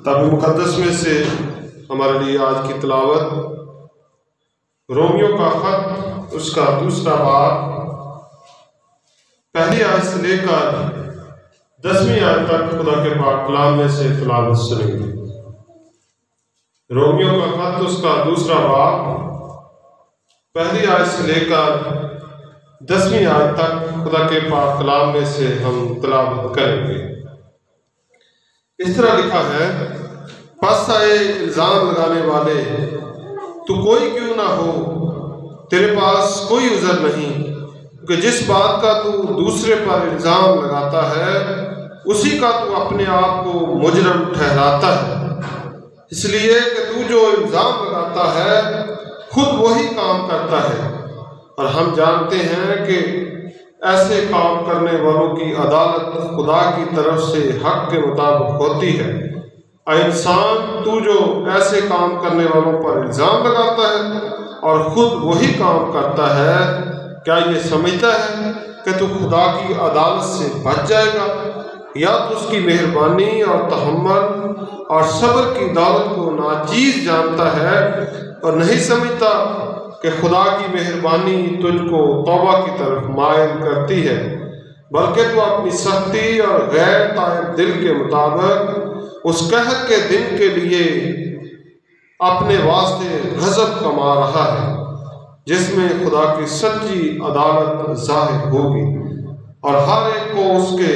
किताब मुक़द्दस में से हमारे लिए आज की तिलावत रोमियो का खत, उसका दूसरा बाब, पहली आयत से लेकर 10वीं आयत तक खुदा के पाक कलाम में से तिलावत सुनेंगे। रोमियो का खत, उसका दूसरा बाब, पहली आयत से लेकर 10वीं आयत तक खुदा के पाक कलाम में से हम तिलावत करेंगे। इस तरह लिखा है, बस आए इल्ज़ाम लगाने वाले, तू कोई क्यों ना हो, तेरे पास कोई उज़र नहीं कि जिस बात का तू दूसरे पर इल्ज़ाम लगाता है उसी का तू अपने आप को मुजरम ठहराता है। इसलिए कि तू जो इल्ज़ाम लगाता है खुद वही काम करता है, और हम जानते हैं कि ऐसे काम करने वालों की अदालत खुदा की तरफ से हक के मुताबिक होती है। इंसान, तू जो ऐसे काम करने वालों पर इल्ज़ाम लगाता है और ख़ुद वही काम करता है, क्या ये समझता है कि तू खुदा की अदालत से बच जाएगा, या तो उसकी मेहरबानी और तहम्मुल और सब्र की दौलत को नाचीज़ जानता है और नहीं समझता कि खुदा की मेहरबानी तुझको तौबा की तरफ मायल करती है, बल्कि तू अपनी सख्ती और गैर ताइब दिल के मुताबिक उस कहर के दिन के लिए अपने वास्ते गज़ब कमा रहा है, जिसमें खुदा की सच्ची अदालत ज़ाहिर होगी और हर एक को उसके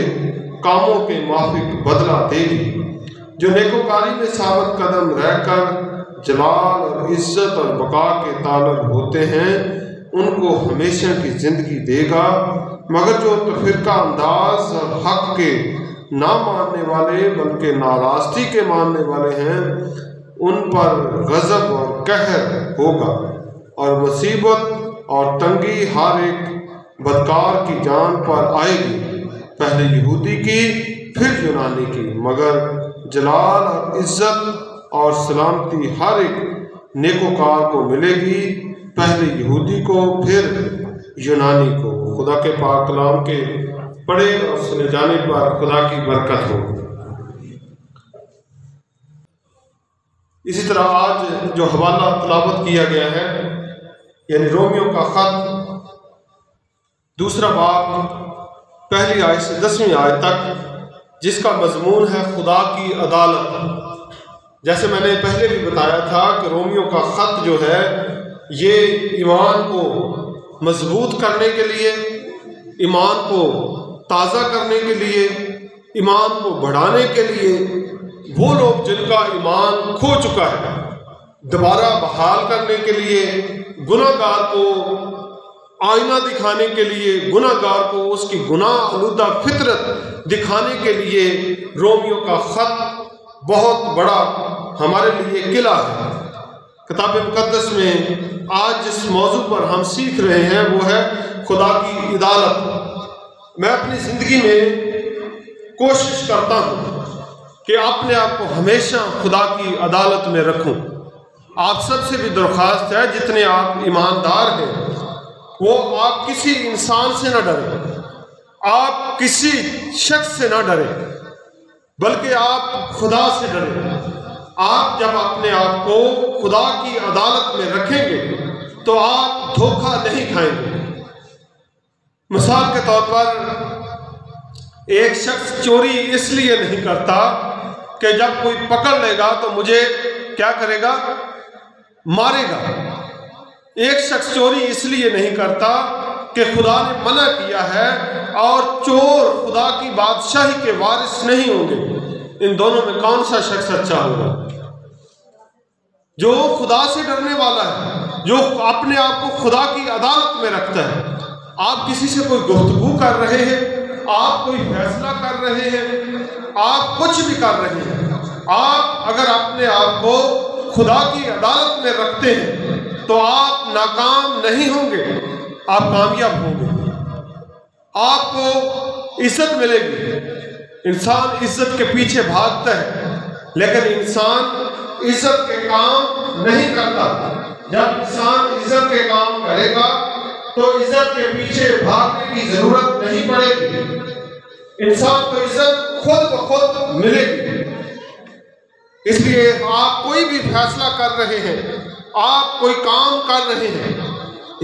कामों के माफिक बदला देगी। जो नेकोकारी में साबित कदम रहकर जलाल और इज्जत और बका के तालब होते हैं, उनको हमेशा की जिंदगी देगा, मगर जो तफरीका अंदाज और हक के ना मानने वाले बल्कि नाराज़गी के मानने वाले हैं, उन पर गज़ब और कहर होगा और मुसीबत और तंगी हर एक बदकार की जान पर आएगी, पहले यहूदी की फिर यूनानी की, मगर जलाल और इज्जत और सलामती हर एक नेकोकार को मिलेगी, पहले यहूदी को फिर यूनानी को। खुदा के पाक कलाम के पढ़े और सुने जाने पर खुदा की बरकत हो। इसी तरह आज जो हवाला तिलावत किया गया है, यानी रोमियो का खत, दूसरा बाब, पहली आयत से 10वीं आयत तक, जिसका मजमून है खुदा की अदालत। जैसे मैंने पहले भी बताया था कि रोमियो का खत जो है ये ईमान को मजबूत करने के लिए, ईमान को ताज़ा करने के लिए, ईमान को बढ़ाने के लिए, वो लोग जिनका ईमान खो चुका है दोबारा बहाल करने के लिए, गुनाहगार को आईना दिखाने के लिए, गुनाहगार को उसकी गुनाह आलूदा फितरत दिखाने के लिए रोमियो का खत बहुत बड़ा हमारे लिए किला है। किताब मुक़द्दस में आज जिस मौजू पर हम सीख रहे हैं वो है खुदा की अदालत। मैं अपनी ज़िंदगी में कोशिश करता हूँ कि अपने आप को हमेशा खुदा की अदालत में रखूँ। आप सबसे भी दरख्वास्त है, जितने आप ईमानदार हैं, वो आप किसी इंसान से ना डरें, आप किसी शख्स से ना डरें, बल्कि आप खुदा से डरें। आप जब अपने आप को खुदा की अदालत में रखेंगे तो आप धोखा नहीं खाएंगे। मिसाल के तौर पर, एक शख्स चोरी इसलिए नहीं करता कि जब कोई पकड़ लेगा तो मुझे क्या करेगा, मारेगा। एक शख्स चोरी इसलिए नहीं करता कि खुदा ने मना किया है और चोर खुदा की बादशाही के वारिस नहीं होंगे। इन दोनों में कौन सा शख्स अच्छा होगा? जो खुदा से डरने वाला है, जो अपने आप को खुदा की अदालत में रखता है। आप किसी से कोई गुफ्तगू कर रहे हैं, आप कोई फैसला कर रहे हैं, आप कुछ भी कर रहे हैं, आप अगर अपने आप को खुदा की अदालत में रखते हैं तो आप नाकाम नहीं होंगे, आप कामयाब होंगे, आपको इज्जत मिलेगी। इंसान इज्जत के पीछे भागता है, लेकिन इंसान इज्जत के काम नहीं करता। जब इंसान इज्जत के काम करेगा तो इज्जत के पीछे भागने की जरूरत नहीं पड़ेगी। इंसान को इज्जत खुद ब खुद मिलेगी। इसलिए आप कोई भी फैसला कर रहे हैं, आप कोई काम कर रहे हैं,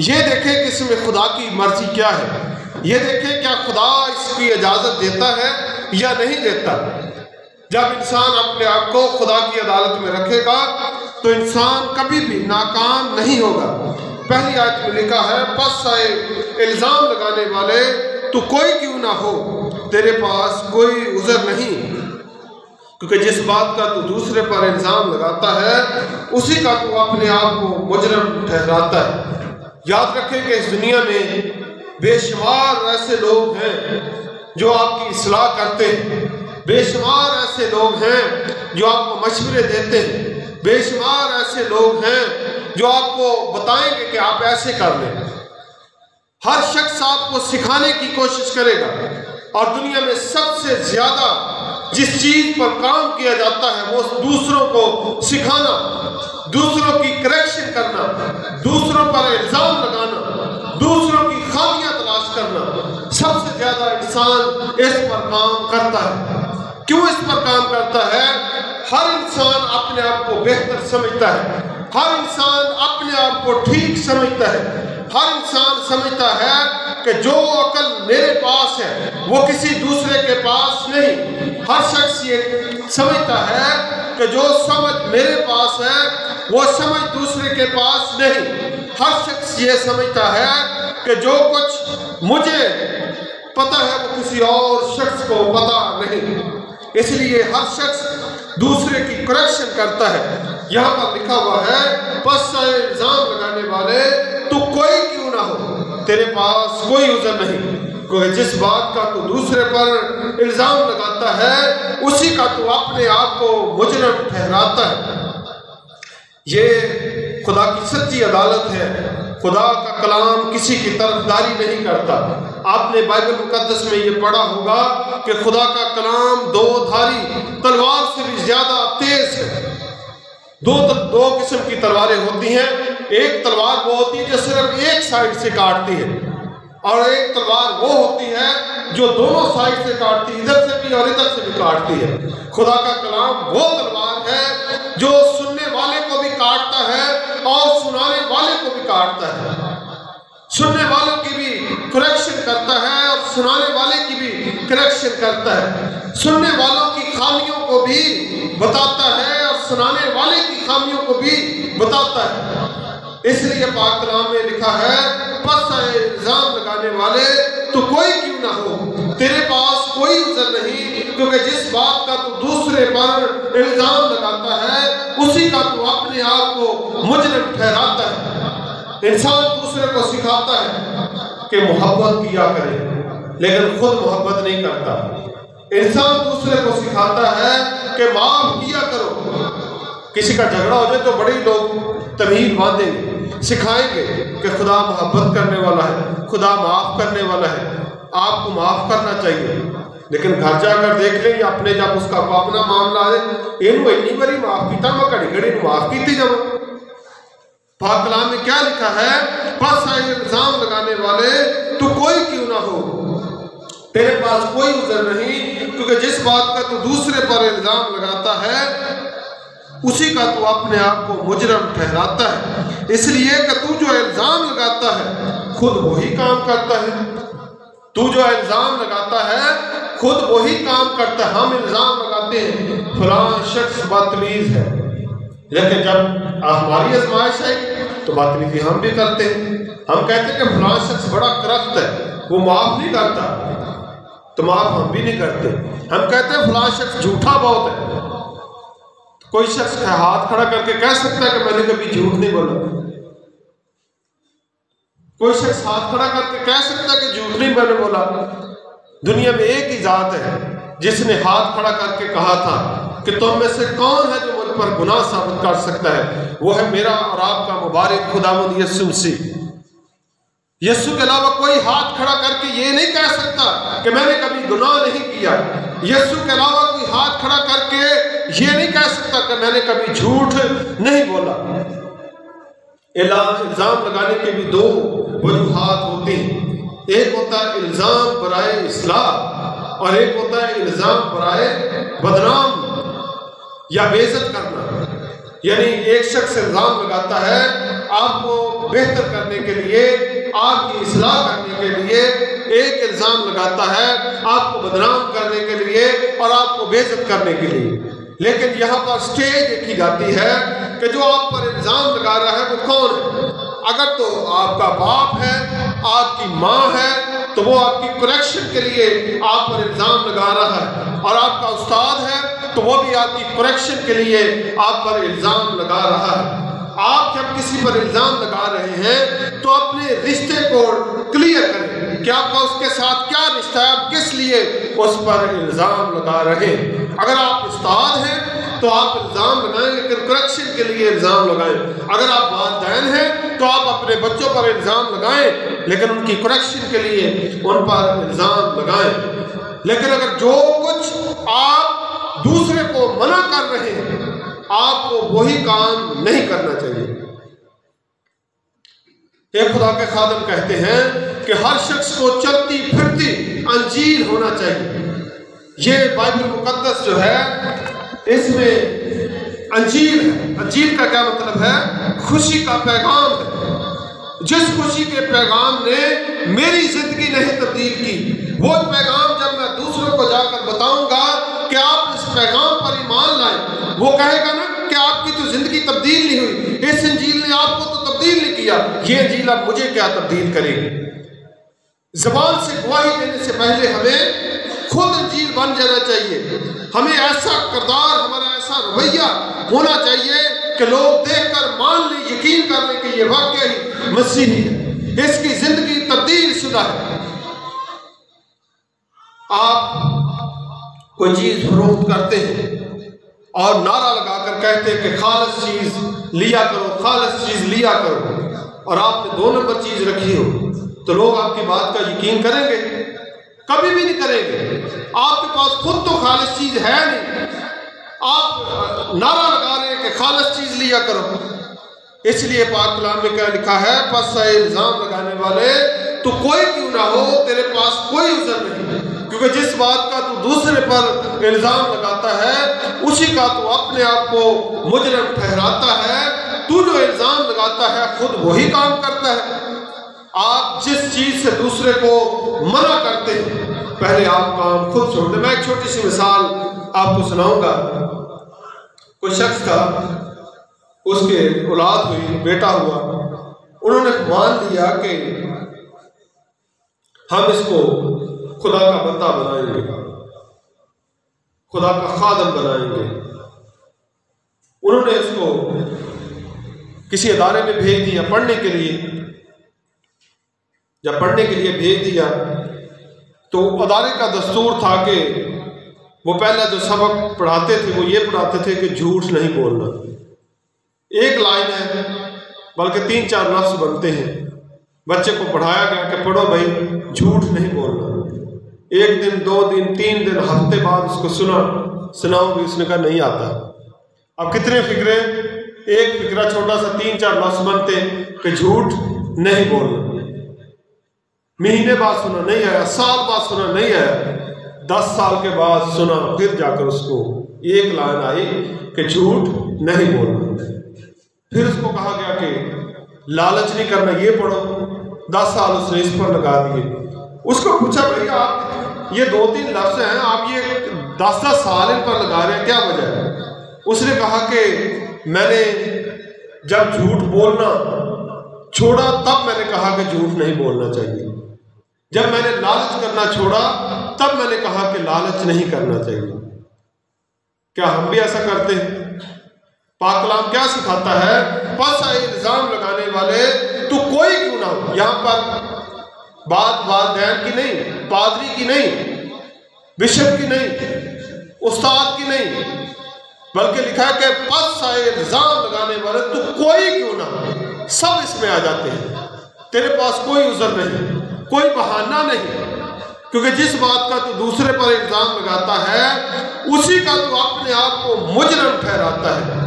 ये देखें कि इसमें खुदा की मर्जी क्या है। ये देखें क्या खुदा इसकी इजाज़त देता है या नहीं देता। जब इंसान अपने आप को खुदा की अदालत में रखेगा तो इंसान कभी भी नाकाम नहीं होगा। पहली आयत में लिखा है, बस आए इल्ज़ाम लगाने वाले तो कोई क्यों ना हो, तेरे पास कोई उज़र नहीं, क्योंकि जिस बात का तू दूसरे पर इल्ज़ाम लगाता है उसी का तू अपने आप को मुजरम ठहराता है। याद रखें कि इस दुनिया में बेशुमार ऐसे लोग हैं जो आपकी इस्लाह करते हैं, बेशुमार ऐसे लोग हैं जो आपको मशवरे देते हैं, बेशुमार ऐसे लोग हैं जो आपको बताएंगे कि आप ऐसे कर लें। हर शख्स आपको सिखाने की कोशिश करेगा और दुनिया में सबसे ज्यादा जिस चीज पर काम किया जाता है वो दूसरों को सिखाना, दूसरों की करेक्शन करना, दूसरों पर इल्जाम लगाना, दूसरों की खामियां तलाश करना। सबसे ज्यादा इंसान इस पर काम करता है। क्यों इस पर काम करता है? हर इंसान अपने आप को बेहतर समझता है, हर इंसान अपने आप को ठीक समझता है, हर इंसान समझता है कि जो अकल मेरे पास है वो किसी दूसरे के पास नहीं। हर शख्स ये समझता है कि जो समझ मेरे पास है वो समझ दूसरे के पास नहीं। हर शख्स ये समझता है कि जो कुछ मुझे पता है वो किसी और शख्स को पता नहीं। इसलिए हर शख्स दूसरे की करेक्शन करता है। यहाँ पर लिखा हुआ है, बस इल्जाम लगाने वाले तू कोई क्यों ना हो, तेरे पास कोई उज़र नहीं, क्योंकि जिस बात का तू दूसरे पर इल्जाम लगाता है उसी का तू अपने आप को मुजरम ठहराता है। ये खुदा की सच्ची अदालत है। खुदा का कलाम किसी की तरफदारी नहीं करता। आपने बाइबल मुकद्दस में ये पढ़ा होगा कि खुदा का कलाम दो धारी तलवार से भी ज्यादा तेज है। दो किस्म की तलवारें होती हैं। एक तलवार वो होती है जो सिर्फ एक साइड से काटती है, और एक तलवार वो होती है जो दोनों साइड से काटती है, इधर से भी और इधर से भी काटती है। खुदा का कलाम वो तलवार है जो सुनने वाले को भी काटता है और सुनाने वाले को भी काटता है। सुनने वालों की भी करेक्शन करता है और सुनाने वाले की भी करेक्शन करता है। सुनने वालों की खामियों को भी बताता है और सुनाने वाले की खामियों को भी बताता है। इसलिए पाक कलाम में लिखा है, बस इल्जाम लगाने वाले तो कोई क्यों ना हो, तेरे पास कोई उज़र नहीं, क्योंकि जिस बात का तू दूसरे पर इल्जाम लगाता है उसी का तू अपने आप को मुजरिम ठहराता है। इंसान दूसरे को सिखाता है कि मोहब्बत किया करे, लेकिन खुद मोहब्बत नहीं करता। इंसान दूसरे को सिखाता है कि माफ किया करो। किसी का झगड़ा हो जाए तो बड़े लोग तमीज़ बांधेंगे, सिखाएंगे कि खुदा मोहब्बत करने वाला है, खुदा माफ करने वाला है, आपको माफ करना चाहिए। लेकिन घर जाकर देख लें अपने जब उसका अपना मामला है, इनू इन्नी बारी माफ किया, मैं घड़ी घड़ी माफ की जब। पाक कलाम में क्या लिखा है, बस इल्जाम लगाने वाले तू कोई क्यों ना हो, तेरे पास कोई उज़र नहीं, क्योंकि जिस बात का तू दूसरे पर इल्जाम लगाता है उसी का तू अपने आप को मुजरम ठहराता है। इसलिए कि तू जो इल्जाम लगाता है खुद वही काम करता है। तू जो इल्जाम लगाता है खुद वही काम करता है। हम इल्जाम लगाते हैं फलां शख्स बदतमीज है, लेकिन जब हमारी आजमाइश है तो बदतमीजी हम भी करते हैं। हम कहते हैं कि फलां शख्स बड़ा करप्ट है, वो माफ नहीं करता, तो माफ हम भी नहीं करते। हम कहते हैं फलां शख्स झूठा बहुत है। कोई शख्स हाथ खड़ा करके कह सकता है कि मैंने कभी झूठ नहीं बोला? कोई शख्स हाथ खड़ा करके कह सकता है कि झूठ नहीं मैंने बोला? दुनिया में एक ही जात है जिसने हाथ खड़ा करके कहा था कि तुम में से कौन है जो मुझ पर गुनाह साबित कर सकता है? वो है मेरा और आपका मुबारक खुदावंद यीशु मसीह। यीशु के अलावा कोई हाथ खड़ा करके ये नहीं कह सकता कि मैंने कभी गुनाह नहीं किया। यीशु के अलावा कोई हाथ खड़ा करके ये नहीं कह सकता कि मैंने कभी झूठ नहीं बोला। इल्जाम लगाने के भी दो वजूहात होती हैं। एक होता है इल्जाम बराए इस्लाह और एक होता है इल्जाम बराए बदनाम। या बेइज्जत करना। यानी एक शख्स इल्जाम लगाता है आपको बेहतर करने के लिए, आपकी इस्लाह करने के लिए, एक इल्जाम लगाता है आपको बदनाम करने के लिए और आपको बेइज्जत करने के लिए। लेकिन यहाँ पर स्टेज देखी जाती है कि जो आप पर इल्जाम लगा रहा है वो कौन है। अगर तो आपका बाप है, आपकी माँ है, तो वो आपकी करेक्शन के लिए आप पर इल्जाम लगा रहा है, और आपका उस्ताद है तो वो भी आपकी करेक्शन के लिए आप पर इल्जाम लगा रहा है। आप जब किसी पर इल्जाम लगा रहे हैं तो अपने रिश्ते को क्लियर करें कि आपका उसके साथ क्या रिश्ता है, आप किस लिए उस पर इल्जाम लगा रहे हैं। अगर आप उस्ताद हैं तो आप इल्जाम लगाएं, लेकिन करेक्शन के लिए इल्जाम लगाएं। अगर आप वालिदैन हैं तो आप अपने बच्चों पर इल्जाम लगाएं, लेकिन उनकी करेक्शन के लिए उन पर इल्जाम लगाएं। लेकिन अगर जो कुछ आप दूसरे को मना कर रहे हैं, आपको वही काम नहीं करना चाहिए। एक खुदा के खादिम कहते हैं कि हर शख्स को चलती फिरती अंजील होना चाहिए। ये बाइबल मुकद्दस जो है इसमें अंजील है। अंजील का क्या मतलब है? खुशी का पैगाम है। जिस खुशी के पैगाम ने मेरी जिंदगी नहीं तब्दील की, वो पैगाम जब मैं दूसरों को जाकर बताऊंगा कि आप इस पैगाम पर ईमान लाएं, वो कहेगा ना कि आपकी तो जिंदगी तब्दील नहीं हुई, इस अंजील ने आपको तो तब्दील नहीं किया, ये अंजील अब मुझे क्या तब्दील करेगी। ज़बान से गवाही देने से पहले हमें खुद अंजील बन जाना चाहिए। हमें ऐसा किरदार, हमारा ऐसा रवैया होना चाहिए कि लोग देखकर मान लें, यकीन कर लें कि ये वाकई मसीही है, इसकी जिंदगी तब्दील शुदा है। आप कोई चीज फरोख्त करते हैं और नारा लगाकर कहते हैं कि खालिस चीज लिया करो, खालिस चीज लिया करो, और आपने 2 नंबर चीज रखी हो, तो लोग आपकी बात का यकीन करेंगे? कभी भी नहीं करेंगे। आपके पास खुद तो खालिस चीज है नहीं, आप नारा लगा रहे हैं कि खालिस चीज लिया करो। इसलिए पाक कलाम में क्या लिखा है? बस इल्जाम लगाने वाले तो कोई क्यों ना हो, तेरे पास कोई उज़र नहीं, क्योंकि जिस बात का तू दूसरे पर इल्जाम लगाता है उसी का तू अपने आप को मुजरिम ठहराता है। तू जो इल्जाम लगाता है खुद वही काम करता है। आप जिस चीज से दूसरे को मना करते हैं, पहले आप काम खुद छोड़ दें। मैं एक छोटी सी मिसाल आपको सुनाऊंगा। कोई शख्स था, उसके औलाद हुई, बेटा हुआ, उन्होंने मान लिया कि हम इसको खुदा का बंदा बनाएंगे, खुदा का खादम बनाएंगे। उन्होंने इसको किसी अदारे में भेज दिया पढ़ने के लिए। जब पढ़ने के लिए भेज दिया तो अदारे का दस्तूर था कि वो पहला जो सबक पढ़ाते थे वो ये पढ़ाते थे कि झूठ नहीं बोलना। एक लाइन है, बल्कि 3-4 लफ्ज़ बनते हैं। बच्चे को पढ़ाया गया कि पढ़ो भाई, झूठ नहीं बोलना। 1 दिन, 2 दिन, 3 दिन, हफ्ते बाद उसको सुनाओ भी, उसने कहा नहीं आता। अब कितने फिक्रे, एक फिक्रा छोटा सा 3-4 लफ्ज़ बनते कि झूठ नहीं बोलना। महीने बाद सुना नहीं आया, साल बाद सुना नहीं आया, 10 साल के बाद सुना, फिर जाकर उसको एक लाइन आई कि झूठ नहीं बोलना। फिर उसको कहा गया कि लालच नहीं करना, ये पढ़ो। 10 साल उसने इस पर लगा दिए। उसको पूछा भाई आप ये 2-3 लफ्ज़ हैं, आप ये 10-10 साल इन पर लगा रहे हैं, क्या वजह है? उसने कहा कि मैंने जब झूठ बोलना छोड़ा तब मैंने कहा कि झूठ नहीं बोलना चाहिए। जब मैंने लालच करना छोड़ा तब मैंने कहा कि लालच नहीं करना चाहिए। क्या हम भी ऐसा करते हैं? पाक कलाम क्या सिखाता है? बस इल्जाम लगाने वाले तो कोई क्यों ना हो। यहाँ पर बात वालिदैन की नहीं, पादरी की नहीं, बिशप की नहीं, उस्ताद की नहीं, बल्कि लिखा है कि बस इल्जाम लगाने वाले तो कोई क्यों ना हो। सब इसमें आ जाते हैं। तेरे पास कोई उज़र नहीं, कोई बहाना नहीं, क्योंकि जिस बात का तू दूसरे पर इल्जाम लगाता है उसी का तू अपने आप को मुजरिम ठहराता है।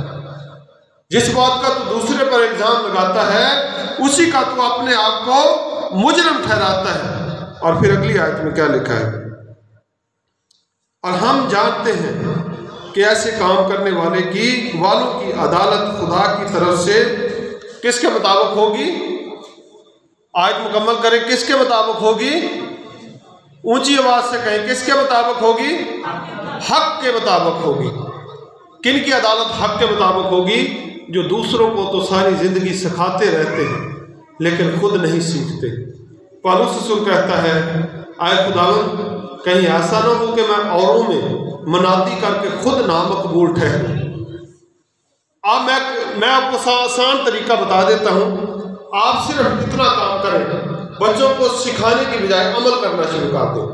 जिस बात का तू दूसरे पर इल्जाम लगाता है उसी का तू अपने आप को मुजरिम ठहराता है। और फिर अगली आयत में क्या लिखा है? और हम जानते हैं कि ऐसे काम करने वालों की अदालत खुदा की तरफ से किसके मुताबिक होगी? आयत मुकम्मल करें, किसके मुताबिक होगी? ऊंची आवाज से कहें, किसके मुताबिक होगी? हक के मुताबिक होगी। किन की अदालत हक के मुताबिक होगी? जो दूसरों को तो सारी जिंदगी सिखाते रहते हैं लेकिन खुद नहीं सीखते। पौलुस रसूल कहता है, आए खुदावंद, कहीं ऐसा ना हो कि मैं औरों में मनादी करके खुद नामकबूल ठहरूं। अब मैं आपको आसान तरीका बता देता हूं। आप सिर्फ इतना काम करें, बच्चों को सिखाने की बजाय अमल करना शुरू कर दें।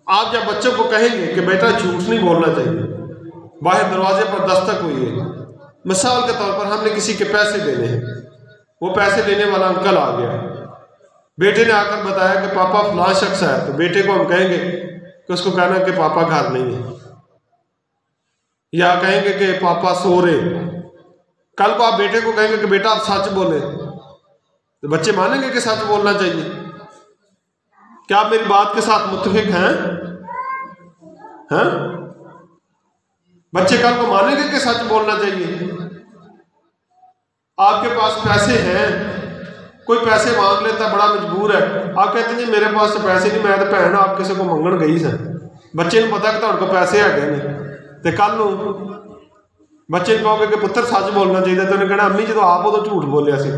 आप जब बच्चों को कहेंगे कि बेटा झूठ नहीं बोलना चाहिए, बाहर दरवाजे पर दस्तक हुई है, मिसाल के तौर पर हमने किसी के पैसे देने हैं, वो पैसे देने वाला अंकल आ गया, बेटे ने आकर बताया कि पापा फलां शख्स है, तो बेटे को हम कहेंगे कि उसको कहना कि पापा घर नहीं है, या कहेंगे कि पापा सो रहे। कल को आप बेटे को कहेंगे कि बेटा आप सच बोले, तो बच्चे मानेंगे कि सच बोलना चाहिए। क्या आप मेरी बात के साथ मुत्तफिक हैं? बच्चे कल को मानेंगे कि सच बोलना चाहिए। आपके पास पैसे हैं, कोई पैसे मांग लेता, बड़ा मजबूर है, आप कहते हैं जी मेरे पास तो पैसे नहीं, मैं तो भैन आप किसी को मंगण गई सा। बच्चे को पता कि तुहाडे कोल पैसे है, तो कल बच्चे कहोगे कि पुत्र सच बोलना चाहिए, तो उन्हें कहना अम्मी जो आप उदों झूठ बोलिया सी।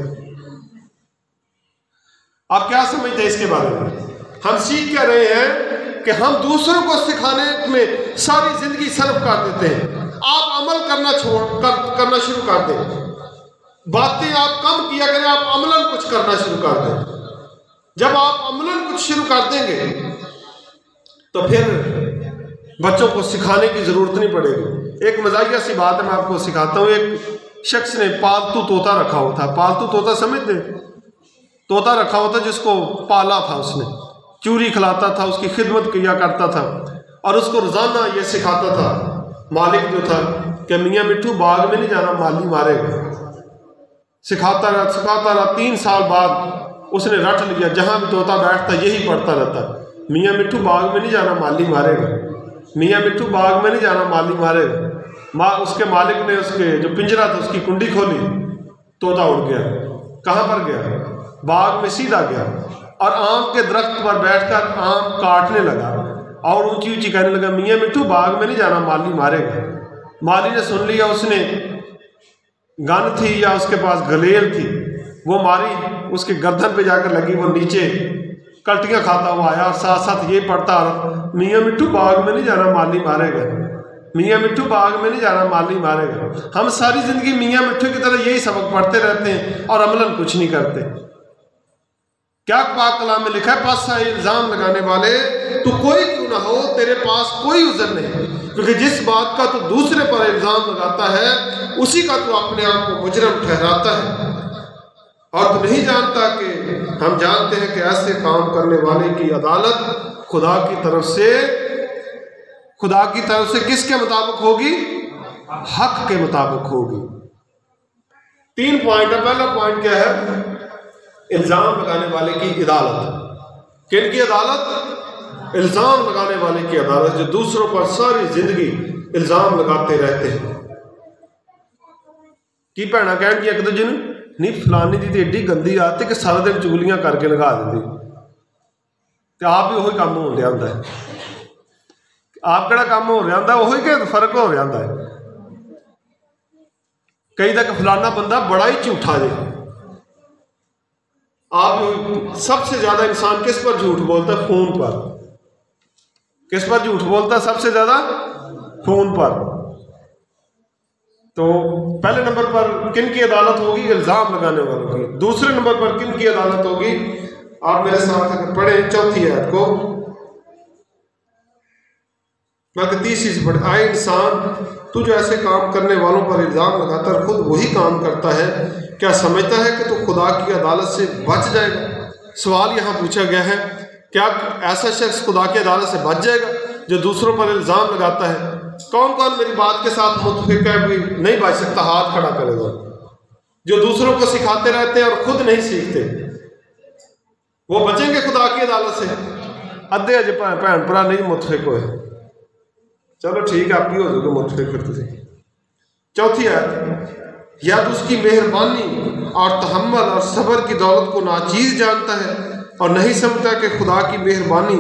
आप क्या समझते हैं इसके बारे में? हम सीख क्या रहे हैं कि हम दूसरों को सिखाने में सारी जिंदगी सर्व कर देते हैं। आप अमल करना शुरू कर दें, बातें आप कम किया करें, आप अमलन कुछ करना शुरू कर दें। जब आप अमलन कुछ शुरू कर देंगे तो फिर बच्चों को सिखाने की जरूरत नहीं पड़ेगी। एक मजाकिया सी बात है, मैं आपको सिखाता हूँ। एक शख्स ने पालतू तोता रखा हुआ था। पालतू तोता समझते? तोता रखा हुआ था जिसको पाला था उसने, चूरी खिलाता था, उसकी खिदमत किया करता था और उसको रोजाना ये सिखाता था मालिक जो था कि मियाँ मिट्ठू बाग में नहीं जाना, माली मारेगा। सिखाता रहा 3 साल बाद उसने रट लिया, जहाँ भी तोता बैठता यही पढ़ता रहता, मियाँ मिट्ठू बाग में नहीं जाना, माली मारेगा, मियाँ मिट्ठू बाग में नहीं जाना, माली मारेगा। उसके मालिक ने उसके जो पिंजरा था उसकी कुंडी खोली, तोता उड़ गया। कहाँ पर गया? बाग में सीधा गया और आम के दरख्त पर बैठकर आम काटने लगा और ऊंची ऊंची कहने लगा, मियाँ मिट्ठू बाग में नहीं जाना, माली मारेगा। माली ने सुन लिया, उसने गन थी या उसके पास गलेल थी, वो मारी, उसके गर्दन पे जाकर लगी, वो नीचे कल्टियाँ खाता हुआ आया और साथ साथ ये पढ़ता, मियाँ मिट्ठू बाग में नहीं जाना, माली मारेगा, मियाँ मिट्ठू बाग में नहीं जाना, माली मारेगा। हम सारी जिंदगी मियाँ मिट्ठू की तरह यही सबक पढ़ते रहते हैं और अमलन कुछ नहीं करते। क्या पाक कलाम में लिखा है? पास इल्जाम लगाने वाले तो कोई क्यों ना हो, तेरे पास कोई उज़र नहीं, क्योंकि जिस बात का तू दूसरे पर इल्जाम लगाता है उसी का तू अपने आप को मुजरम ठहराता है। और तू नहीं जानता कि हम जानते हैं कि ऐसे काम करने वाले की अदालत खुदा की तरफ से किसके मुताबिक होगी? हक के मुताबिक होगी। 3 पॉइंट है। पहला पॉइंट क्या है? इल्जाम लगाने वाले की अदालत। किन की अदालत? इल्जाम लगाने वाले की अदालत, जो दूसरों पर सारी जिंदगी इल्जाम लगाते रहते हैं। की भैना कह एक दूजे नहीं, फलानी दी तो एडी गंदी आदत कि सारा दिन चुगलियां करके लगा देती, तो आप भी वही काम हो रहा होंगे। आप केड़ा काम हो रहा होंगे, वही कि फर्क हो रहा होंगे। कई तक फलाना बंदा बड़ा ही झूठा जे। आप सबसे ज्यादा इंसान किस पर झूठ बोलता है? फोन पर। किस पर झूठ बोलता है सबसे ज्यादा? फोन पर। तो पहले नंबर पर किन की अदालत होगी? इल्जाम लगाने वालों की। दूसरे नंबर पर किन की अदालत होगी? आप मेरे साथ अगर पढ़े चौथी आयत को, बल्कि तीसरी से पढ़े। आए इंसान, तू जो ऐसे काम करने वालों पर इल्जाम लगाता है खुद वही काम करता है, क्या समझता है कि तू खुदा की अदालत से बच जाएगा? सवाल यहाँ पूछा गया है, क्या ऐसा शख्स खुदा की अदालत से बच जाएगा जो दूसरों पर इल्ज़ाम लगाता है? कौन कौन मेरी बात के साथ मुतफिक है? भी नहीं बच सकता, हाथ खड़ा करेगा। जो दूसरों को सिखाते रहते हैं और खुद नहीं सीखते, वो बचेंगे खुदा की अदालत से? अद्धे अज भैन भरा नहीं मुतफिक हुए। चलो ठीक है, आप भी हो जाओगे मुतफिक फिर तुझे। चौथी आयत, या तो उसकी मेहरबानी और तहम्मुल और सब्र की दौलत को नाचीज जानता है और नहीं समझता कि खुदा की मेहरबानी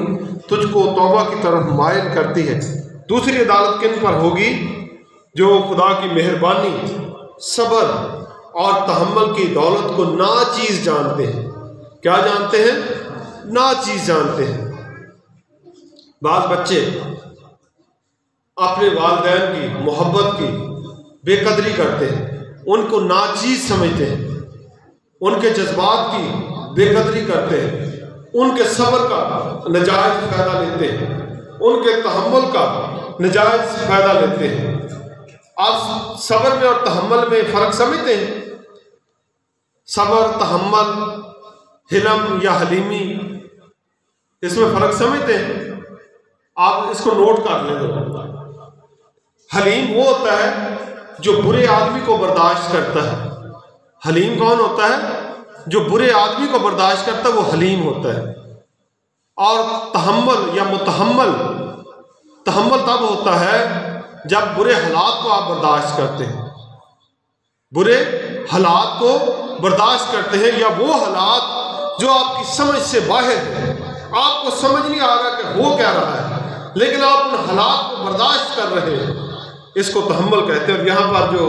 तुझको तौबा की तरफ मायल करती है। दूसरी अदालत किन पर होगी? जो खुदा की मेहरबानी, सब्र और तहम्मुल की दौलत को नाचीज जानते हैं। क्या जानते हैं? नाचीज जानते हैं। बाज़ बच्चे अपने वालिदैन की मोहब्बत की बेकदरी करते हैं, उनको नाचीज समझते हैं, उनके जज्बात की बेकदरी करते हैं, उनके सब्र का नजायज फायदा लेते हैं, उनके तहम्मुल का नजायज फायदा लेते हैं। आप सब्र में और तहम्मुल में फ़र्क समझते हैं? सब्र, तहम्मुल, हिलम या हलीमी, इसमें फ़र्क समझते हैं? आप इसको नोट कर लें। हलीम वो होता है जो बुरे आदमी को बर्दाश्त करता है। हलीम कौन होता है? जो बुरे आदमी को बर्दाश्त करता है, वो हलीम होता है। और तहम्मुल या मुतहम्मल, तहम्मुल तब होता है जब बुरे हालात को आप बर्दाश्त करते हैं, बुरे हालात को बर्दाश्त करते हैं, या वो हालात जो आपकी समझ से बाहर है, आपको समझ नहीं आ रहा कि हो क्या रहा है, लेकिन आप उन हालात को बर्दाश्त कर रहे हैं, इसको तहम्मुल कहते हैं। और यहाँ पर जो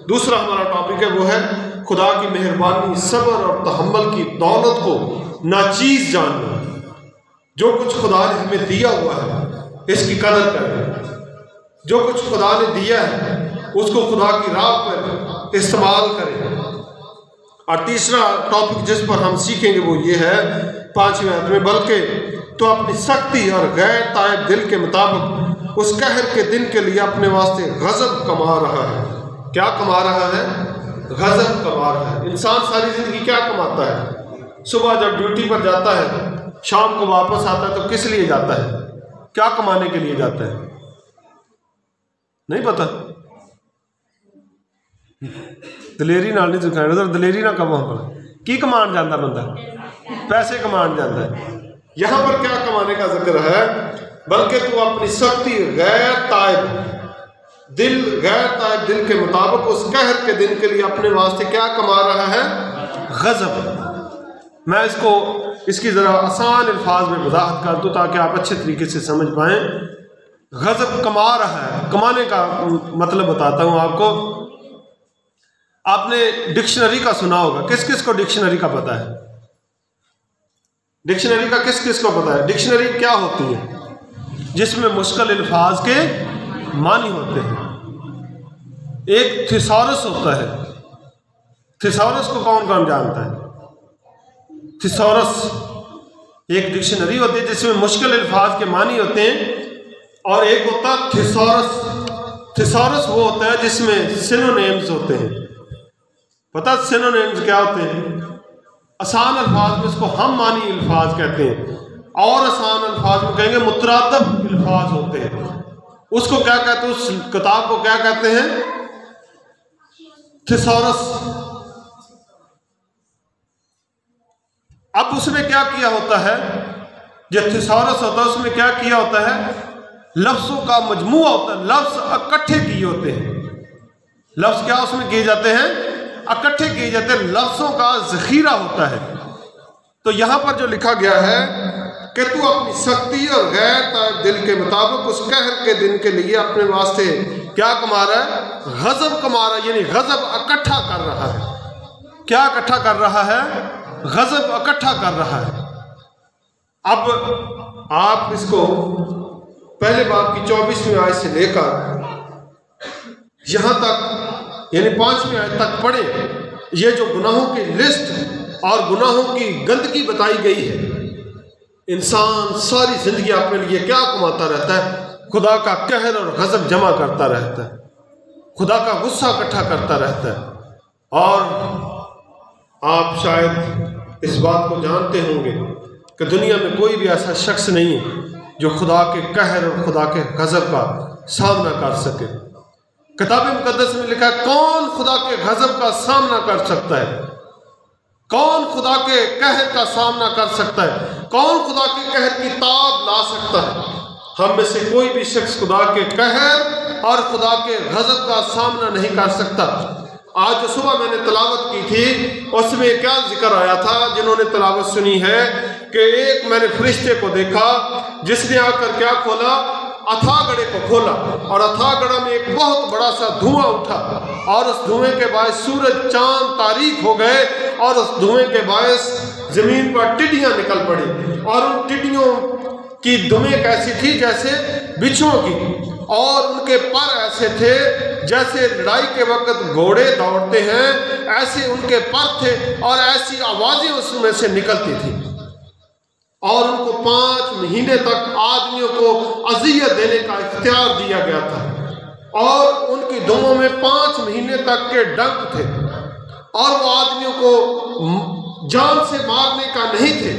दूसरा हमारा टॉपिक है वो है खुदा की मेहरबानी, सब्र और तहम्मुल की दौलत को नाचीज जानना। जो कुछ खुदा ने हमें दिया हुआ है इसकी कदर करें। जो कुछ खुदा ने दिया है उसको खुदा की राह पर इस्तेमाल करें। और तीसरा टॉपिक जिस पर हम सीखेंगे वो ये है 5वें आयत में, बल्कि तो अपनी सख्ती और गैर ताइब दिल के मुताबिक उस कहर के दिन के लिए अपने वास्ते गज़ब कमा रहा है। क्या कमा रहा है? गज़ब कमा रहा है। इंसान सारी जिंदगी क्या कमाता है? सुबह जब ड्यूटी पर जाता है, शाम को वापस आता है, तो किस लिए जाता है? क्या कमाने के लिए जाता है? नहीं पता? दलेरी नाल नहीं दिखाना, तो दलेरी ना कमा पर की कमान जाता बंदा, पैसे कमान जाता है। यहाँ पर क्या कमाने का जिक्र है? बल्कि तू अपनी सख्ती गैर ताइब दिल के मुताबिक उस कहर के दिन के लिए अपने वास्ते क्या कमा रहा है? गज़ब। मैं इसकी ज़रा आसान अल्फाज में वजाहत कर दूँ ताकि आप अच्छे तरीके से समझ पाएँ। गज़ब कमा रहा है, कमाने का मतलब बताता हूँ आपको। आपने डिक्शनरी का सुना होगा, किस किस को डिक्शनरी का पता है? डिक्शनरी का किस किस को पता है? डिक्शनरी क्या होती है? जिसमें मुश्किल अल्फाज के मानी होते हैं। एक थिसॉरस होता है। थिसॉरस को कौन कौन जानता है? थिसॉरस एक डिक्शनरी होती है जिसमें मुश्किल अल्फाज के मानी होते हैं, और एक होता है थिसॉरस। थिसॉरस वो होता है जिसमें सिनोनिम्स होते हैं। पता सिनोनिम्स क्या होते हैं? आसान अल्फाज में इसको हम मानी अल्फाज कहते हैं, और आसान अल्फाज में कहेंगे मुतरादफ अल्फाज होते हैं। उसको क्या कहते हैं? उस किताब को क्या कहते हैं? थिसॉरस। अब उसमें क्या किया होता है? जो थिसॉरस होता है उसमें क्या किया होता है? लफ्जों का मजमूआ होता है, लफ्ज इकट्ठे किए होते हैं। लफ्ज क्या उसमें किए जाते हैं? इकट्ठे किए जाते हैं, लफ्जों का जखीरा होता है। तो यहां पर जो लिखा गया है कि तू अपनी सख्ती और गैर ताइब दिल के मुताबिक उस कहर के दिन के लिए अपने वास्ते क्या कमा रहा है? गज़ब कमा रहा है, यानी गज़ब इकट्ठा कर रहा है। क्या इकट्ठा कर रहा है? गज़ब इकट्ठा कर रहा है। अब आप इसको पहले बाब की 24वीं आयत से लेकर यहाँ तक यानी 5वीं आयत तक पढ़े। ये जो गुनाहों की लिस्ट और गुनाहों की गंदगी बताई गई है, इंसान सारी जिंदगी अपने लिए क्या कमाता रहता है? खुदा का कहर और गज़ब जमा करता रहता है, खुदा का गुस्सा इकट्ठा करता रहता है। और आप शायद इस बात को जानते होंगे कि दुनिया में कोई भी ऐसा शख्स नहीं है जो खुदा के कहर और खुदा के गज़ब का सामना कर सके। किताब मुकद्दस में लिखा है, कौन खुदा के गज़ब का सामना कर सकता है? कौन खुदा के कहर का सामना कर सकता है? कौन खुदा के कहर की ताब ला सकता है? हम में से कोई भी शख्स खुदा के कहर और खुदा के गजब का सामना नहीं कर सकता। आज जो सुबह मैंने तलावत की थी उसमें क्या जिक्र आया था, जिन्होंने तलावत सुनी है, कि एक मैंने फरिश्ते को देखा जिसने आकर क्या खोला, अथागढ़े को खोला, और अथागढ़ में एक बहुत बड़ा सा धुआं उठा और उस धुएं के बायस सूरज चांद तारीक हो गए और उस धुएं के बायस जमीन पर टिड्डियां निकल पड़ी और उन टिड्डियों की दुमें कैसी थी जैसे बिच्छुओं की, और उनके पर ऐसे थे जैसे लड़ाई के वक्त घोड़े दौड़ते हैं, ऐसे उनके पर थे और ऐसी आवाजें उसमें से निकलती थी। और उनको 5 महीने तक आदमियों को अजियत देने का इख्तियार दिया गया था और उनकी दुमों में 5 महीने तक के डंक थे और वो आदमियों को जान से मारने का नहीं थे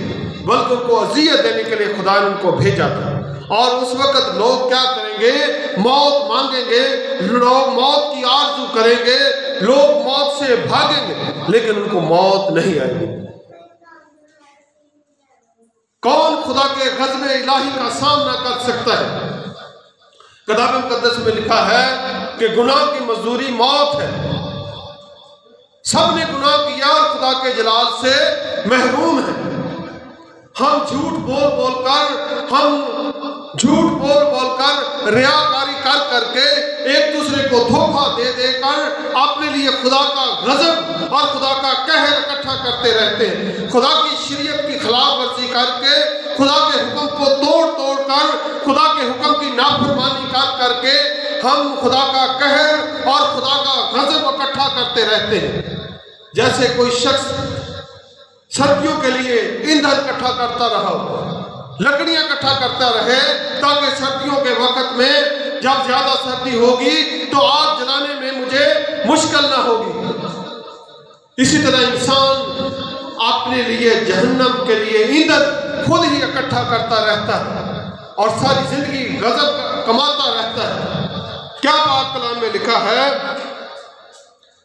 बल्कि उनको अजियत देने के लिए खुदा ने उनको भेजा था। और उस वक्त लोग क्या करेंगे, मौत मांगेंगे, लोग मौत की आरज़ू करेंगे, लोग मौत से भागेंगे, लेकिन उनको मौत नहीं आएगी। कौन खुदा के गज़ब इलाही का सामना कर सकता है? किताब मुक़द्दस में लिखा है कि गुनाह की मजदूरी मौत है। सब ने गुनाह किया और खुदा के जलाल से महरूम है। हम झूठ बोल कर रियाकारी कर करके एक दूसरे को धोखा दे देकर अपने लिए खुदा का गजब और खुदा का कहर इकट्ठा करते रहते हैं। खुदा की शरीयत की खिलाफ वर्जी करके, खुदा के हुक्म को तोड़ कर, खुदा के हुक्म की नाफरमानी कर करके हम खुदा का कहर और खुदा का गजब इकट्ठा करते रहते हैं। जैसे कोई शख्स सर्दियों के लिए ईंधन इकट्ठा करता रहा, लकड़ियां इकट्ठा करता रहे ताकि सर्दियों के वक्त में जब ज्यादा सर्दी होगी तो आग जलाने में मुझे मुश्किल ना होगी। इसी तरह इंसान अपने लिए जहन्नम के लिए ईंधन खुद ही इकट्ठा करता रहता है और सारी जिंदगी गजब कमाता रहता है। क्या बात कलाम में लिखा है,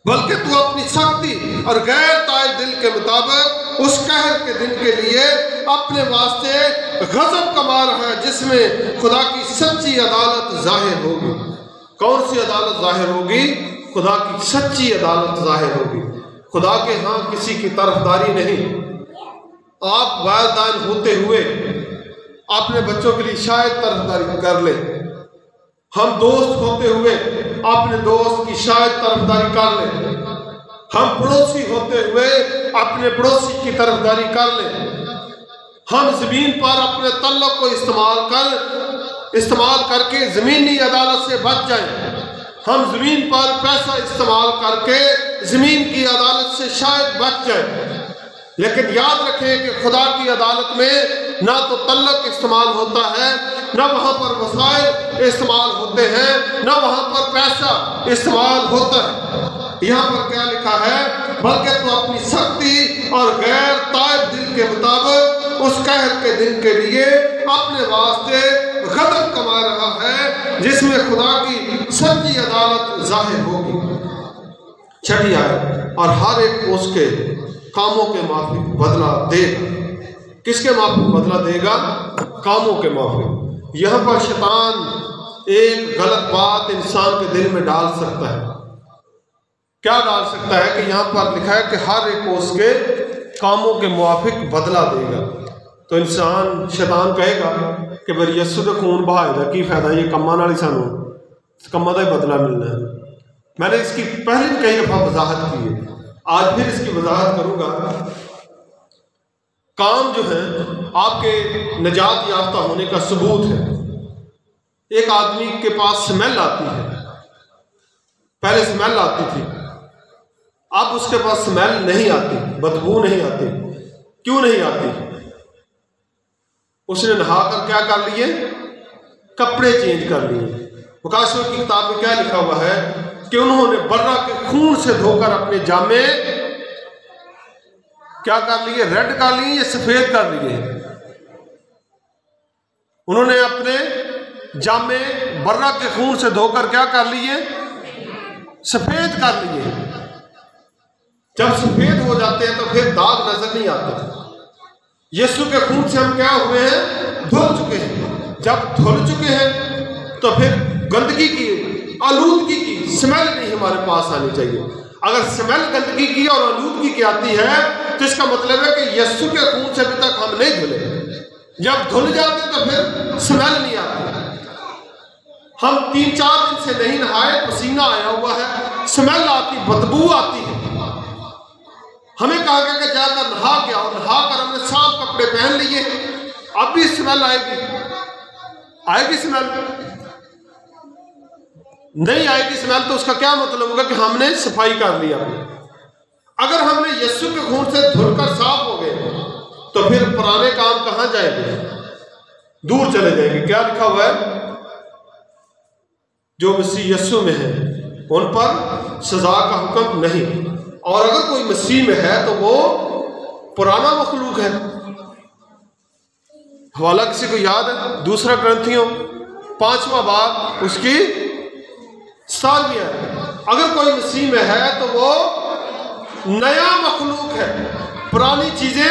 बल्कि तू अपनी सख्ती और गैर ताइब दिल के मुताबिक उस कहर के दिन के लिए अपने वास्ते गजब कमा रहा है जिसमें खुदा की सच्ची अदालत जाहिर होगी। कौन सी अदालत जाहिर होगी? खुदा की सच्ची अदालत जाहिर होगी। खुदा के यहाँ किसी की तरफदारी नहीं। आप वालिदैन होते हुए अपने बच्चों के लिए शायद तरफदारी कर ले, हम दोस्त होते हुए अपने दोस्त की शायद तरफदारी कर ले, हम पड़ोसी होते हुए अपने पड़ोसी की तरफदारी कर ले, हम जमीन पर अपने तल्लुक को इस्तेमाल करके जमीनी अदालत से बच जाएं, हम जमीन पर पैसा इस्तेमाल करके जमीन की अदालत से शायद बच जाएं। लेकिन याद रखें कि खुदा की अदालत में ना तो तल्लुक इस्तेमाल होता है, ना वहाँ पर वसाइल इस्तेमाल होते हैं, ना वहाँ पर पैसा इस्तेमाल होता है। यहाँ पर क्या लिखा है, बल्कि तो अपनी सख्ती और गैर ताइब दिल के मुताबिक उस कहर के दिन के लिए अपने वास्ते गजब कमा रहा है जिसमें खुदा की सच्ची अदालत जाहिर होगी। छठी आयत, और हर एक उसके कामों के माफिक बदला देगा। किसके माफिक बदला देगा? कामों के माफिक। यहाँ पर शैतान एक गलत बात इंसान के दिल में डाल सकता है। क्या डाल सकता है कि यहाँ पर लिखा है कि हर एक उसके कामों के मुआफिक बदला देगा। तो इंसान शैतान कहेगा कि भाई यस्सु का खून बहाएगा की फायदा, ये कम्मा नाल ही सानू कम्मा का ही बदला मिलना है। मैंने इसकी पहले भी कई दफा वजाहत की है, आज फिर इसकी वजाहत करूंगा। काम जो है आपके निजात याफ्ता होने का सबूत है। एक आदमी के पास स्मेल आती है, पहले स्मेल आती थी, अब उसके पास स्मेल नहीं आती, बदबू नहीं आती। क्यों नहीं आती? उसने नहाकर क्या कर लिए? कपड़े चेंज कर लिए। मुकाशियों की किताब में क्या लिखा हुआ है कि उन्होंने बर्रा के खून से धोकर अपने जामे क्या कर लिए? रेड कर लिए या सफेद कर लिए। उन्होंने अपने जामे बर्रा के खून से धोकर क्या कर लिए? सफेद कर लिए। जब सफेद हो जाते हैं तो फिर दाग नजर नहीं आता। यीशु के खून से हम क्या हुए हैं? धुल चुके हैं। जब धुल चुके हैं तो फिर गंदगी की, आलूदगी की स्मेल नहीं हमारे पास आनी चाहिए। अगर स्मेल गंदगी की और आलूदगी की आती है तो इसका मतलब है कि यीशु के खून से अभी तक हम नहीं धुले। जब धुल जाते तो फिर स्मेल नहीं आती। हम 3-4 दिन से नहीं नहाए, पसीना आया हुआ है, स्मेल आती, बदबू आती है। हमें कहा गया कि जाकर नहा गया और नहा कर हमने साफ कपड़े पहन लिए, अब भी स्मेल आएगी स्मेल नहीं आएगी स्मेल, तो उसका क्या मतलब होगा कि हमने सफाई कर लिया। अगर हमने यीशु के खून से धुलकर साफ हो गए तो फिर पुराने काम कहां जाएंगे, दूर चले जाएंगे। क्या लिखा हुआ है, जो मसीह यीशु में है उन पर सजा का हुक्म नहीं, और अगर कोई मसीह में है तो वो पुराना मखलूक है। हवाला किसी को याद है, 2 Corinthians 5वां बाब उसकी 7वीं। अगर कोई मसीह में है तो वो नया मखलूक है, पुरानी चीजें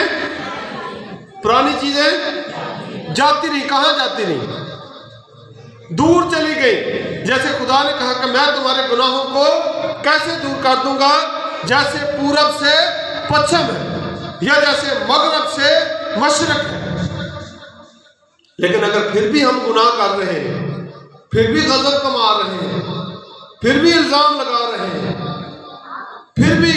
जाती नहीं। कहां जाती नहीं, दूर चली गई। जैसे खुदा ने कहा कि मैं तुम्हारे गुनाहों को कैसे दूर कर दूंगा, जैसे पूरब से पश्चिम है या जैसे मगरब से मशरक है। लेकिन अगर फिर भी हम गुनाह कर रहे हैं, फिर भी गजब कमा रहे हैं, फिर भी इल्जाम लगा रहे हैं, फिर भी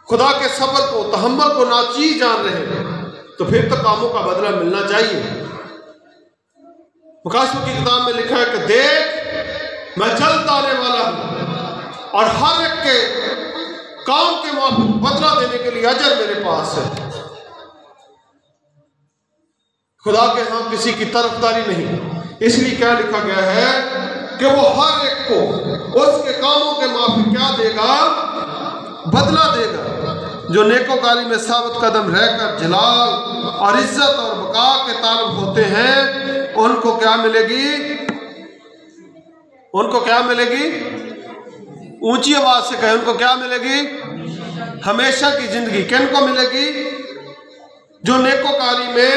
खुदा के सब्र को, तहम्मुल को नाचीज जान रहे हैं, तो फिर तो कामों का बदला मिलना चाहिए। मुकाशफा की किताब में लिखा है कि देख मैं जल्द आने वाला हूं और हर एक के काम के मुताबिक बदला देने के लिए अजर मेरे पास है। खुदा के यहां किसी की तरफदारी नहीं, इसलिए क्या लिखा गया है कि वो हर एक को उसके कामों के मुताबिक क्या देगा, बदला देगा। जो नेकोकारी में साबित कदम रहकर जलाल और इज्जत और बका के तालब होते हैं, उनको क्या मिलेगी, उनको क्या मिलेगी, ऊंची आवाज से कहे, उनको क्या मिलेगी, हमेशा की जिंदगी। किन को मिलेगी, जो नेकोकारी में,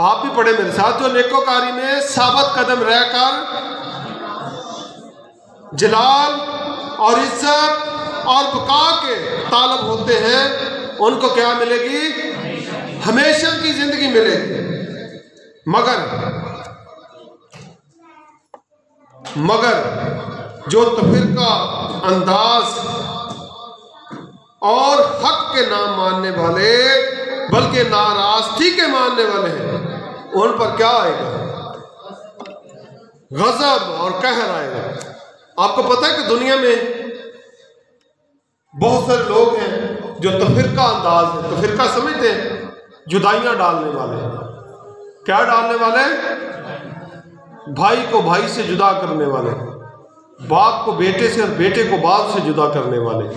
आप भी पढ़े मेरे साथ, जो नेकोकारी में साबित कदम रहकर जलाल और इज्जत और बका के तालब होते हैं, उनको क्या मिलेगी, हमेशा की जिंदगी मिलेगी। मगर जो तफरीका अंदाज और हक के नाम मानने वाले बल्कि नाराजगी के मानने वाले हैं, उन पर क्या आएगा, गजब और कहर आएगा। आपको पता है कि दुनिया में बहुत सारे लोग हैं जो तफरीका अंदाज है। तफरीका समझते हैं, जुदाइयां डालने वाले। क्या डालने वाले, भाई को भाई से जुदा करने वाले, बाप को बेटे से और बेटे को बाप से जुदा करने वाले,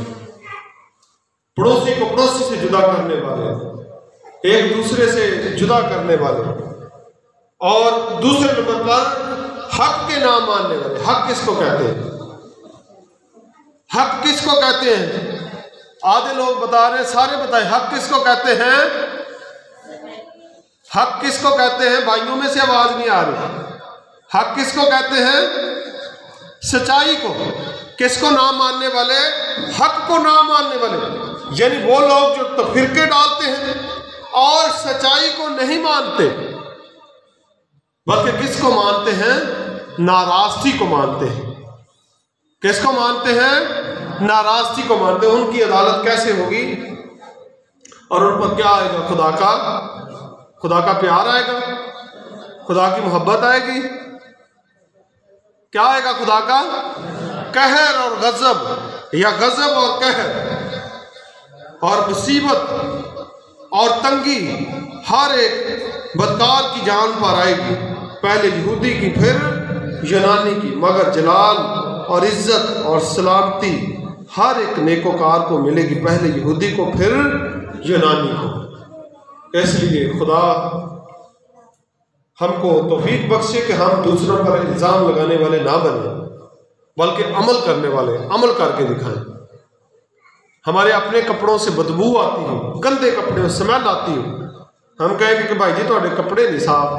पड़ोसी को पड़ोसी से जुदा करने वाले, एक दूसरे से जुदा करने वाले, और दूसरे नंबर पर हक के नाम मानने वाले। हक किसको कहते हैं, हक किसको कहते हैं, आधे लोग बता रहे हैं, सारे बताए हक किसको कहते हैं, हक किसको कहते हैं, भाइयों में से आवाज नहीं आ रही। हक किसको कहते हैं, सच्चाई को। किसको नाम मानने वाले, हक को नाम मानने वाले, यानी वो लोग जो तफरीके डालते हैं और सच्चाई को नहीं मानते, बल्कि किसको मानते हैं, नाराजगी को मानते हैं। किसको मानते हैं, नाराजगी को मानते हैं। उनकी अदालत कैसे होगी और उन पर क्या आएगा, खुदा का प्यार आएगा, खुदा की मोहब्बत आएगी, क्या आएगा, खुदा का कहर और गजब, या गजब और कहर और मुसीबत और तंगी हर एक बदकार की जान पर आएगी। पहले यहूदी की, फिर यूनानी की, मगर जलाल और इज्जत और सलामती हर एक नेकोकार को मिलेगी, पहले यहूदी को फिर यूनानी को। इसलिए खुदा हमको तौफीक बख्शे कि हम दूसरों पर इल्ज़ाम लगाने वाले ना बने, बल्कि अमल करने वाले, अमल करके दिखाएं। हमारे अपने कपड़ों से बदबू आती हो, गंदे कपड़े में स्मेल आती हो, हम कहेंगे कि भाई जी तुहाडे कपड़े नहीं साफ,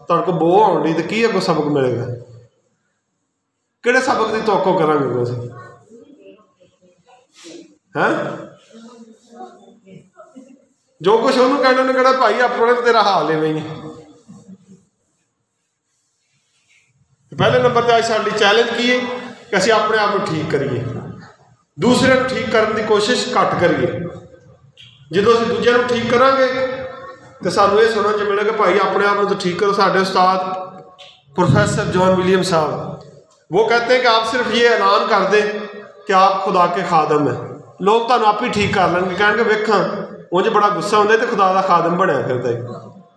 तुहाडे को बो आउण दी, तो की अगों सबक मिलेगा? किहड़े सबक की तवक्को करांगे असीं? हैं जो कुछ उन्होंने कहना, उन्हें कहना भाई अपने तो तेरा हाल है नहीं। पहले नंबर पर आज साडी चैलेंज की है कि असीं अपने आप को ठीक करिए, दूसरे को ठीक करने की कोशिश घट करिए। जो असीं दूजे को ठीक करांगे तो सानू ये सुनने को मिलेगा भाई अपने आप को तो ठीक करो। साडे उस्ताद प्रोफेसर जॉन विलियम साहब वो कहते हैं कि आप सिर्फ ये ऐलान कर दें कि आप खुदा के खादम हैं, लोग तुहानू आप ही ठीक कर लेंगे, कहेंगे वेखा उंज बड़ा गुस्सा होंदा तो खुदा का खादम बनया फिरदा है,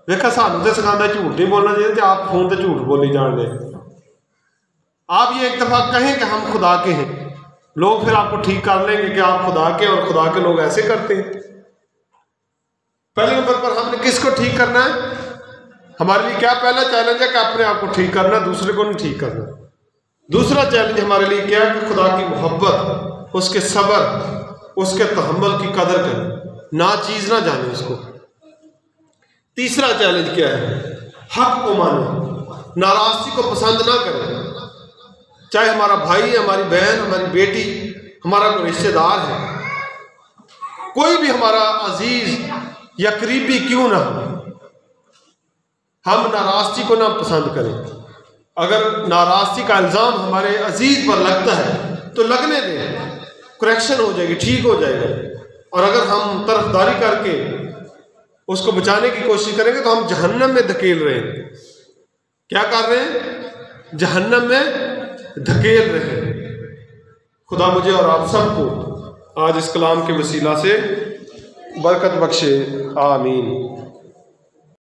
वेखा सानू तो सिखांदा झूठ नहीं बोलना चाहिए, तो आप फोन पर झूठ बोली जान दे। आप ये एक दफ़ा कहें कि हम खुदा के हैं, लोग फिर आपको ठीक कर लेंगे कि आप खुदा के, और खुदा के लोग ऐसे करते हैं। पहले नंबर पर हमने किसको ठीक करना है? हमारे लिए क्या पहला चैलेंज है कि अपने आप को ठीक करना, दूसरे को नहीं ठीक करना। दूसरा चैलेंज हमारे लिए क्या है कि खुदा की मोहब्बत, उसके सब्र, उसके तहम्मुल की कदर करें, ना चीज़ ना जाने उसको। तीसरा चैलेंज क्या है? हक को माने, नाराज़गी को पसंद ना करें, चाहे हमारा भाई है, हमारी बहन, हमारी बेटी, हमारा कोई रिश्तेदार है, कोई भी हमारा अजीज या करीबी क्यों ना हो, हम नाराज़गी को ना पसंद करें। अगर नाराज़गी का इल्ज़ाम हमारे अजीज पर लगता है तो लगने दें, करेक्शन हो जाएगी, ठीक हो जाएगा। और अगर हम तरफदारी करके उसको बचाने की कोशिश करेंगे तो हम जहन्नम में धकेल रहे हैं। क्या कर रहे हैं? जहन्नम में धकेल रहे हैं। खुदा मुझे और आप सबको आज इस कलाम के वसीला से बरकत बख्शे, आमीन।